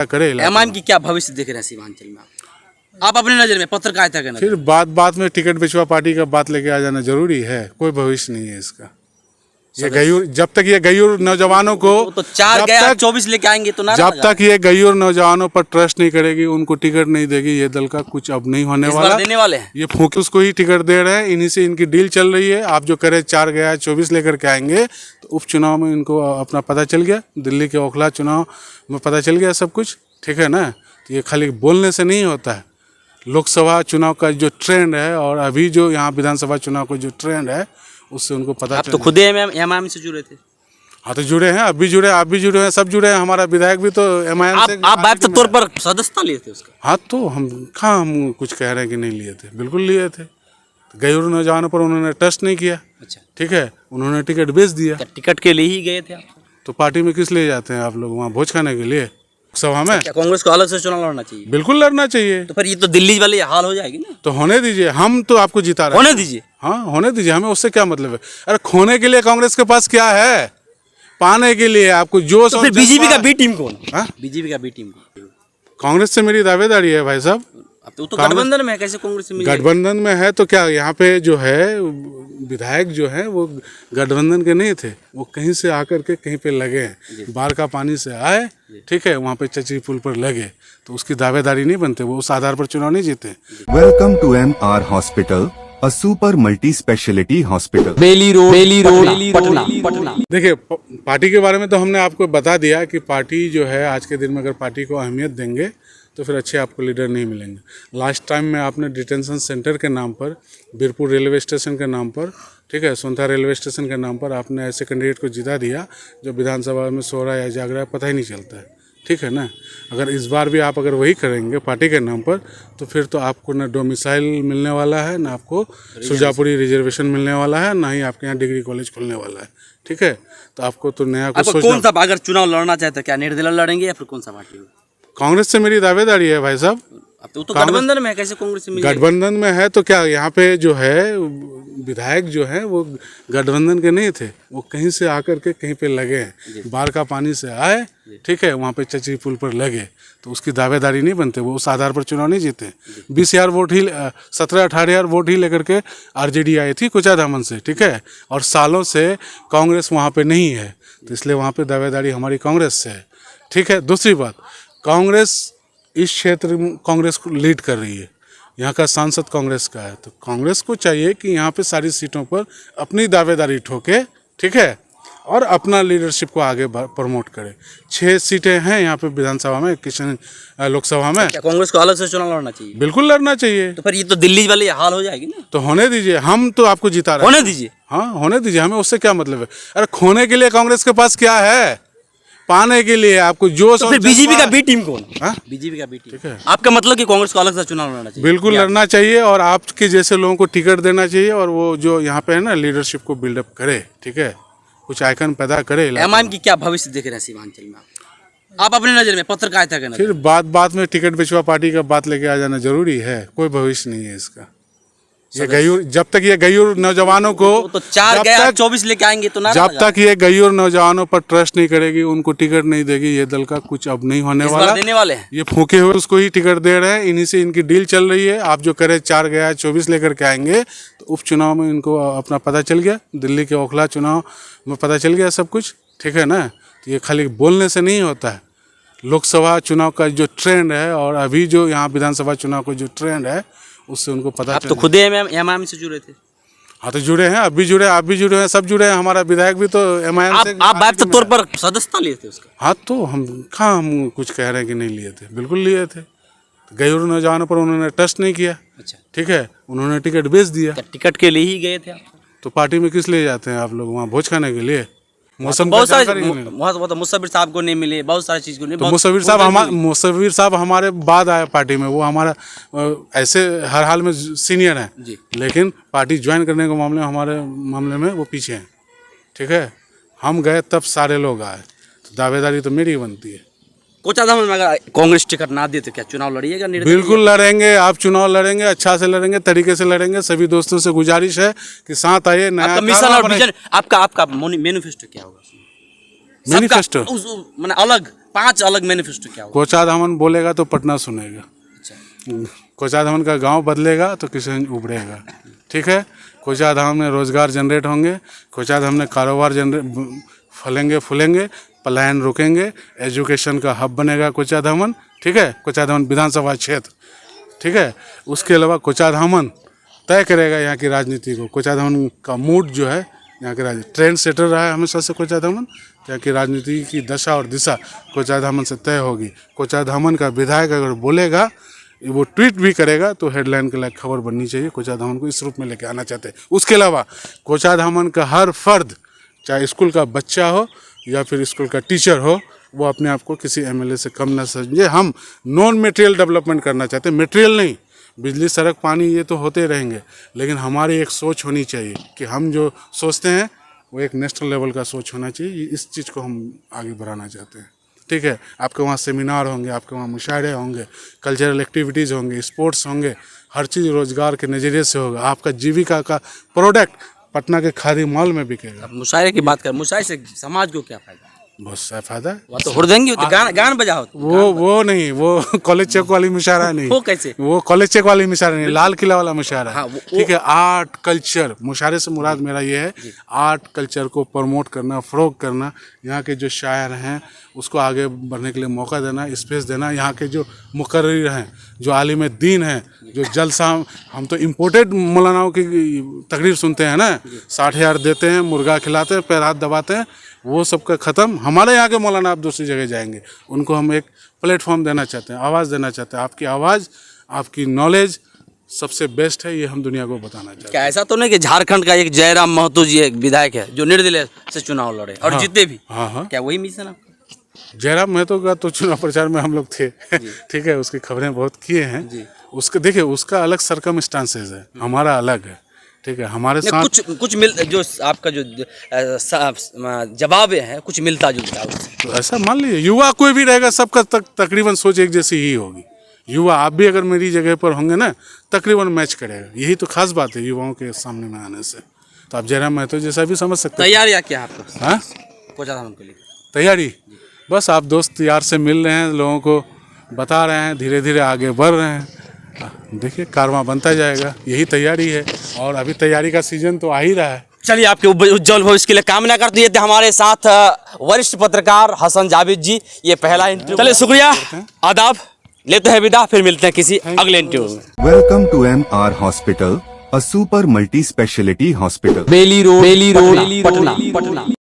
करे। एमआईएम की क्या भविष्य देख रहे हैं सीमांचल में आप अपने नजर में, पत्रकारिता के नजर फिर बात में टिकट बिचवा पार्टी का बात लेके आ जाना जरूरी है? कोई भविष्य नहीं है इसका। ये गयूर, जब तक ये गयूर नौजवानों को तो 4 गया 24 लेके आएंगे तो जब तक ये गयूर नौजवानों पर ट्रस्ट नहीं करेगी, उनको टिकट नहीं देगी, ये दल का कुछ अब नहीं होने वाला। देने वाले हैं ये फूके उसको ही टिकट दे रहे हैं, इन्हीं से इनकी डील चल रही है। आप जो करे 4 गया 24 लेकर के आएंगे, तो उपचुनाव में इनको अपना पता चल गया, दिल्ली के ओखला चुनाव में पता चल गया सब कुछ, ठीक है ना। तो ये खाली बोलने से नहीं होता है। लोकसभा चुनाव का जो ट्रेंड है और अभी जो यहाँ विधानसभा चुनाव का जो ट्रेंड है, उससे उनको पता आप तो खुद एमआईएम से जुड़े थे। हाँ तो जुड़े हैं, अब भी जुड़े, आप भी जुड़े हैं, सब जुड़े हैं। हमारा विधायक भी तो एमआईएम से। आप बात तौर पर सदस्यता लिए थे उसका? हाँ तो हम कुछ कह रहे हैं कि नहीं लिए थे, बिल्कुल लिए थे। गयूर नौजवानों पर उन्होंने ट्रस्ट नहीं किया। अच्छा, ठीक है, उन्होंने टिकट बेच दिया। टिकट के लिए ही गए थे आप? तो पार्टी में किस लिए जाते हैं आप लोग? वहाँ भोज खाने के लिए? सभा में? क्या कांग्रेस को अलग से चुनाव लड़ना चाहिए? बिल्कुल लड़ना चाहिए। तो फिर ये तो दिल्ली वाली हाल हो जाएगी ना। तो होने दीजिए, हम तो आपको जिता रहे हैं। होने दीजिए। हाँ होने दीजिए, हमें उससे क्या मतलब है? अरे खोने के लिए कांग्रेस के पास क्या है? पाने के लिए आपको जो। तो फिर बीजेपी का बी टीम कौन? बीजेपी का बी टीम कांग्रेस से मेरी दावेदारी है भाई साहब। अब तो गठबंधन में है, कैसे कांग्रेस से? गठबंधन में है तो क्या यहाँ पे जो है विधायक जो है वो गठबंधन के नहीं थे, वो कहीं से आकर के कहीं पे लगे हैं। बाढ़ का पानी से आए, ठीक है, वहाँ पे चचरी पुल पर लगे, तो उसकी दावेदारी नहीं बनते, वो उस आधार पर चुनाव नहीं जीते। Welcome to MR hospital, a super multi speciality hospital, Bailey road Patna. देखिए, पार्टी के बारे में तो हमने आपको बता दिया कि पार्टी जो है आज के दिन में अगर पार्टी को अहमियत देंगे तो फिर अच्छे आपको लीडर नहीं मिलेंगे। लास्ट टाइम में आपने डिटेंशन सेंटर के नाम पर, बीरपुर रेलवे स्टेशन के नाम पर, ठीक है, सोनथा रेलवे स्टेशन के नाम पर आपने ऐसे कैंडिडेट को जिता दिया जो विधानसभा में सो रहा है या जाग रहा है पता ही नहीं चलता है, ठीक है ना। अगर इस बार भी आप अगर वही करेंगे पार्टी के नाम पर, तो फिर तो आपको ना डोमिसाइल मिलने वाला है, ना आपको सुरजापुरी रिजर्वेशन मिलने वाला है, ना ही आपके यहाँ डिग्री कॉलेज खुलने वाला है, ठीक है। तो आपको तो नया कुछ सोचना। कौन सा अगर चुनाव लड़ना चाहते, क्या निर्दलीय लड़ेंगे या फिर कौन सा पार्टी? कांग्रेस से मेरी दावेदारी है भाई साहब। अब तो गठबंधन में है, कैसे कांग्रेस से? गठबंधन में है तो क्या यहाँ पे जो है विधायक जो है वो गठबंधन के नहीं थे, वो कहीं से आकर के कहीं पे लगे हैं। बाढ़ का पानी से आए, ठीक है, वहाँ पे चचरी पुल पर लगे, तो उसकी दावेदारी नहीं बनते, वो उस आधार पर चुनाव नहीं जीते। 20,000 वोट ही, 17-18,000 वोट ही लेकर के आरजेडी आई थी कुचाधामन से, ठीक है, और सालों से कांग्रेस वहाँ पे नहीं है, तो इसलिए वहाँ पे दावेदारी हमारी कांग्रेस से है, ठीक है। दूसरी बात, कांग्रेस इस क्षेत्र में कांग्रेस को लीड कर रही है, यहाँ का सांसद कांग्रेस का है, तो कांग्रेस को चाहिए कि यहाँ पे सारी सीटों पर अपनी दावेदारी ठोके, ठीक है, और अपना लीडरशिप को आगे प्रमोट करे। 6 सीटें हैं यहाँ पे विधानसभा में, किशन लोकसभा में। क्या कांग्रेस को अलग से चुनाव लड़ना चाहिए? बिल्कुल लड़ना चाहिए। तो फिर ये तो दिल्ली वाली हाल हो जाएगी ना। तो होने दीजिए, हम तो आपको जिता रहे हैं। होने दीजिए। हाँ होने दीजिए, हमें उससे क्या मतलब है? अरे खोने के लिए कांग्रेस के पास क्या है? पाने के लिए आपको जो। तो फिर बीजेपी का बी टीम कौन? बीजेपी का बी टीम, ठीक है। आपका मतलब कि कांग्रेस को अलग से चुनाव लड़ना चाहिए? बिल्कुल लड़ना चाहिए, और आपके जैसे लोगों को टिकट देना चाहिए, और वो जो यहाँ पे है ना लीडरशिप को बिल्डअप करे, ठीक है, कुछ आइकन पैदा करे। एमआईएम की क्या भविष्य देख रहे हैं सीमांचल में आप अपने नजर में, पत्रकारिता के नजर? फिर बात में टिकट बिचवा पार्टी का बात लेके आ जाना जरूरी है? कोई भविष्य नहीं है इसका। ये गयूर, जब तक ये गयूर नौजवानों को तो 4 गया 24 लेके आएंगे तो ना। जब तक ये गयूर नौजवानों पर ट्रस्ट नहीं करेगी, उनको टिकट नहीं देगी, ये दल का कुछ अब नहीं होने वाला। देने वाले हैं ये फूके हुए उसको ही टिकट दे रहे हैं, इन्हीं से इनकी डील चल रही है। आप जो करे 4 गया 24 लेकर के आएंगे, तो उपचुनाव में इनको अपना पता चल गया, दिल्ली के ओखला चुनाव में पता चल गया सब कुछ, ठीक है ना। तो ये खाली बोलने से नहीं होता है। लोकसभा चुनाव का जो ट्रेंड है और अभी जो यहाँ विधानसभा चुनाव का जो ट्रेंड है, उससे उनको पता। आप तो खुद एमआईएम से जुड़े थे। हाँ तो जुड़े हैं, अब भी जुड़े, आप भी जुड़े हैं, सब जुड़े हैं। हमारा विधायक भी तो एमआईएम से। आप बात तौर पर सदस्यता लिए थे उसका? हाँ तो हम कुछ कह रहे हैं कि नहीं लिए थे, बिल्कुल लिए थे। गयूर नौजवानों पर उन्होंने ट्रस्ट नहीं किया। अच्छा, ठीक है, उन्होंने टिकट बेच दिया। टिकट के लिए ही गए थे आप? तो पार्टी में किस लिए जाते हैं आप लोग? वहाँ भोज खाने के लिए? मौसम बहुत सारे मुसव्विर साहब को नहीं मिले, बहुत सारी चीज को नहीं। तो मुसव्विर साहब हमारे बाद आए पार्टी में, वो हमारा ऐसे हर हाल में सीनियर हैं, लेकिन पार्टी ज्वाइन करने के मामले में, हमारे मामले में वो पीछे हैं, ठीक है। हम गए तब सारे लोग आए, तो दावेदारी तो मेरी ही बनती है। कोचाधामन में अगर कांग्रेस टिकट ना दे तो क्या चुनाव लड़िएगा? बिल्कुल लड़ेंगे, आप चुनाव लड़ेंगे, अच्छा से लड़ेंगे, तरीके से लड़ेंगे। सभी दोस्तों से गुजारिश है कि साथ आइए। नया मिशन और विजन, आपका मैनिफेस्टो क्या होगा? मैनिफेस्टो मैंने अलग 5 अलग मैनिफेस्टो क्या होगा? कोचाधामन बोलेगा तो पटना सुनेगा, अच्छा, कोचाधामन का गांव बदलेगा तो किशनगंज उभरेगा, ठीक है। कोचाधाम में रोजगार जनरेट होंगे, कोचाधाम में कारोबार जनरेट फलेंगे फूलेंगे, पलायन रुकेंगे, एजुकेशन का हब बनेगा कोचाधामन, ठीक है। कोचाधामन विधानसभा क्षेत्र, ठीक है। उसके अलावा कोचाधामन तय करेगा यहाँ की राजनीति को। कोचाधामन का मूड जो है यहाँ के राजनीति ट्रेंड सेटर रहा है हमेशा से कोचाधामन। यहाँ की राजनीति की दशा और दिशा कोचाधामन से तय होगी। कोचाधामन का विधायक अगर बोलेगा, वो ट्वीट भी करेगा तो हेडलाइन के लायक खबर बननी चाहिए। कोचाधामन को इस रूप में लेके आना चाहते हैं। उसके अलावा कोचाधामन का हर फर्द, चाहे स्कूल का बच्चा हो या फिर स्कूल का टीचर हो, वो अपने आप को किसी एमएलए से कम ना समझे। हम नॉन मटेरियल डेवलपमेंट करना चाहते हैं, मटेरियल नहीं। बिजली सड़क पानी ये तो होते रहेंगे, लेकिन हमारी एक सोच होनी चाहिए कि हम जो सोचते हैं वो एक नेशनल लेवल का सोच होना चाहिए। इस चीज़ को हम आगे बढ़ाना चाहते हैं, ठीक है। आपके वहाँ सेमिनार होंगे, आपके वहाँ मुशायरे होंगे, कल्चरल एक्टिविटीज़ होंगे, स्पोर्ट्स होंगे, हर चीज़ रोजगार के नज़रिए से होगा। आपका जीविका का प्रोडक्ट पटना के खादी मॉल में बिकेगा। अब मुशायरे की बात करें, मुशायरे से समाज को क्या फायदा? बहुत सा फायदा है। वह तो हुरदंगी होती, गान बजाओ। वो नहीं, वो कॉलेज चेक वाली मुशायरा नहीं। वो कैसे? वो कॉलेज चेक वाली मुशायरा नहीं, लाल किला वाला मुशायरा हाँ, है, ठीक है। आर्ट कल्चर मुशायरे से मुराद मेरा ये है, आर्ट कल्चर को प्रमोट करना, फरोग करना, यहाँ के जो शायर हैं उसको आगे बढ़ने के लिए मौका देना, स्पेस देना। यहाँ के जो मुकर्रिर हैं, जो आलिम दीन हैं, जो जलसा, हम तो इम्पोर्टेड मौलानाओं की तकरीर सुनते हैं ना, 60,000 देते हैं, मुर्गा खिलाते हैं, पैर हाथ दबाते हैं, वो सब का ख़त्म। हमारे यहाँ के मौलाना आप दूसरी जगह जाएंगे, उनको हम एक प्लेटफॉर्म देना चाहते हैं, आवाज़ देना चाहते हैं। आपकी आवाज़, आपकी नॉलेज सबसे बेस्ट है, ये हम दुनिया को बताना चाहते हैं। क्या ऐसा तो नहीं कि झारखंड का एक जयराम महतो जी एक विधायक है जो निर्दलीय से चुनाव लड़े और जीते भी? हाँ, क्या वही मिशन आपका? जयराम महतो का तो चुनाव प्रचार में हम लोग थे, ठीक है। उसकी खबरें बहुत किए हैं। उसके देखिए, उसका अलग सरकमस्टांसेस है, हमारा अलग है, ठीक है। हमारे साथ कुछ मिल जो आपका जो जवाब है कुछ मिलता जुलता है उससे। तो ऐसा मान लीजिए, युवा कोई भी रहेगा सबका तकरीबन सोच एक जैसी ही होगी। युवा आप भी अगर मेरी जगह पर होंगे ना, तकरीबन मैच करेगा। यही तो खास बात है युवाओं के सामने में आने से। तो आप जयराम महतो जैसा भी समझ सकते हैं। तैयारियाँ क्या आपको? हाँ, कोचाधाम के लिए तैयारी बस आप दोस्त यार से मिल रहे हैं, लोगों को बता रहे हैं, धीरे धीरे आगे बढ़ रहे हैं। देखिए कारवां बनता जाएगा, यही तैयारी है। और अभी तैयारी का सीजन तो आ ही रहा है। चलिए, आपके उज्जवल भविष्य के लिए कामना करते हैं। हमारे साथ वरिष्ठ पत्रकार हसन जावेद जी, ये पहला इंटरव्यू। चलिए, शुक्रिया, आदाब, लेते हैं विदा, फिर मिलते हैं किसी अगले इंटरव्यू में। Welcome to MR hospital, a super multi speciality hospital. Bailey road, Patna.